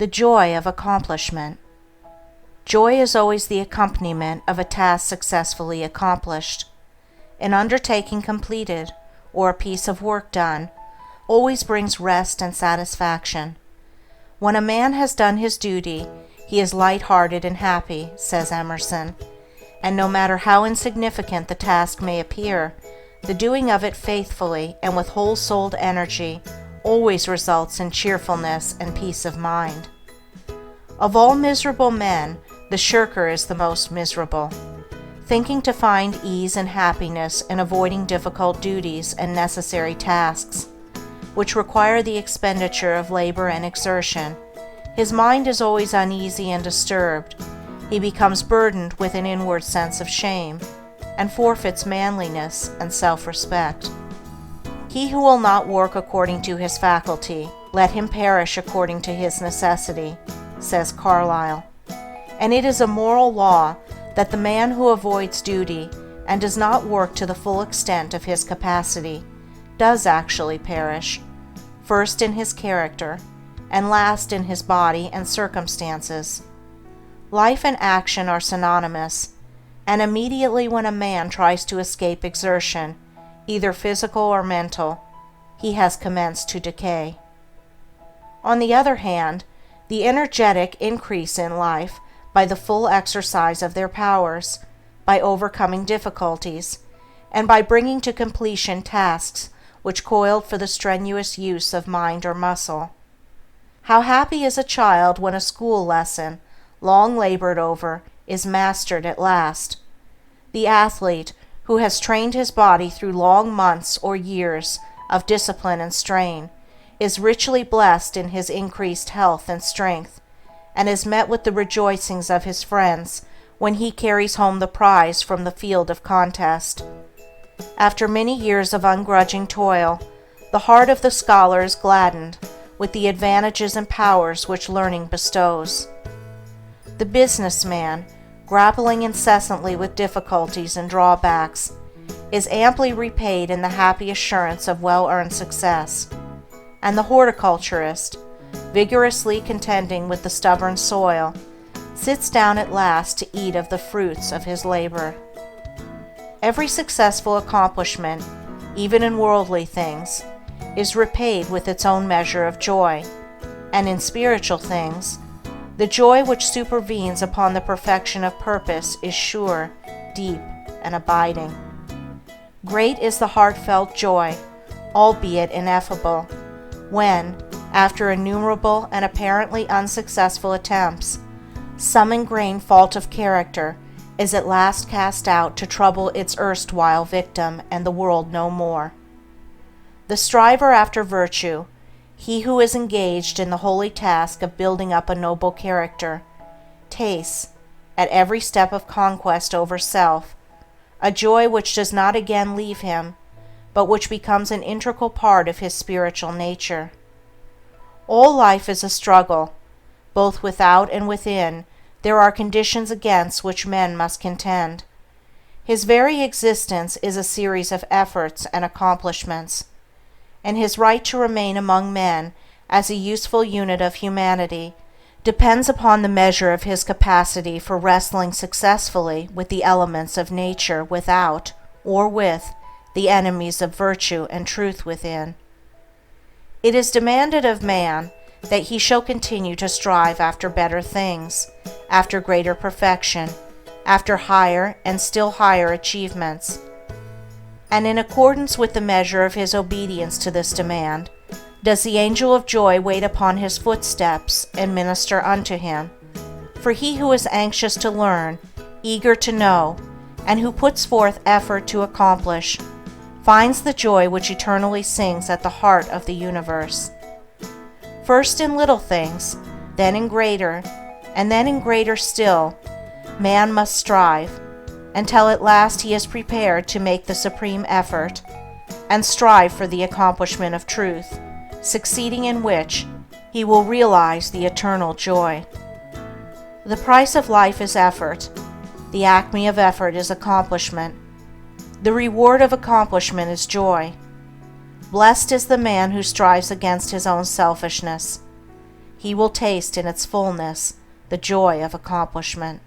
The joy of accomplishment. Joy is always the accompaniment of a task successfully accomplished. An undertaking completed, or a piece of work done, always brings rest and satisfaction. When a man has done his duty, he is light-hearted and happy, says Emerson, and no matter how insignificant the task may appear, the doing of it faithfully and with whole-souled energy always results in cheerfulness and peace of mind. Of all miserable men, the shirker is the most miserable, thinking to find ease and happiness in avoiding difficult duties and necessary tasks, which require the expenditure of labor and exertion. His mind is always uneasy and disturbed. He becomes burdened with an inward sense of shame, and forfeits manliness and self-respect. He who will not work according to his faculty, let him perish according to his necessity, says Carlyle. And it is a moral law that the man who avoids duty and does not work to the full extent of his capacity does actually perish, first in his character, and last in his body and circumstances. Life and action are synonymous, and immediately when a man tries to escape exertion, either physical or mental, he has commenced to decay. On the other hand, the energetic increase in life by the full exercise of their powers, by overcoming difficulties, and by bringing to completion tasks which called for the strenuous use of mind or muscle. How happy is a child when a school lesson, long labored over, is mastered at last. The athlete, who has trained his body through long months or years of discipline and strain, is richly blessed in his increased health and strength, and is met with the rejoicings of his friends when he carries home the prize from the field of contest. After many years of ungrudging toil, the heart of the scholar is gladdened with the advantages and powers which learning bestows. The businessman, grappling incessantly with difficulties and drawbacks, is amply repaid in the happy assurance of well-earned success, and the horticulturist, vigorously contending with the stubborn soil, sits down at last to eat of the fruits of his labor. Every successful accomplishment, even in worldly things, is repaid with its own measure of joy, and in spiritual things, the joy which supervenes upon the perfection of purpose is sure, deep, and abiding. Great is the heartfelt joy, albeit ineffable, when, after innumerable and apparently unsuccessful attempts, some ingrained fault of character is at last cast out to trouble its erstwhile victim and the world no more. The striver after virtue, he who is engaged in the holy task of building up a noble character, tastes, at every step of conquest over self, a joy which does not again leave him, but which becomes an integral part of his spiritual nature. All life is a struggle. Both without and within there are conditions against which men must contend. His very existence is a series of efforts and accomplishments, and his right to remain among men as a useful unit of humanity depends upon the measure of his capacity for wrestling successfully with the elements of nature without, or with, the enemies of virtue and truth within. It is demanded of man that he shall continue to strive after better things, after greater perfection, after higher and still higher achievements. And in accordance with the measure of his obedience to this demand, does the angel of joy wait upon his footsteps and minister unto him. For he who is anxious to learn, eager to know, and who puts forth effort to accomplish, finds the joy which eternally sings at the heart of the universe. First in little things, then in greater, and then in greater still, man must strive, until at last he is prepared to make the supreme effort, and strive for the accomplishment of truth, succeeding in which he will realize the eternal joy. The price of life is effort. The acme of effort is accomplishment. The reward of accomplishment is joy. Blessed is the man who strives against his own selfishness. he will taste in its fullness the joy of accomplishment.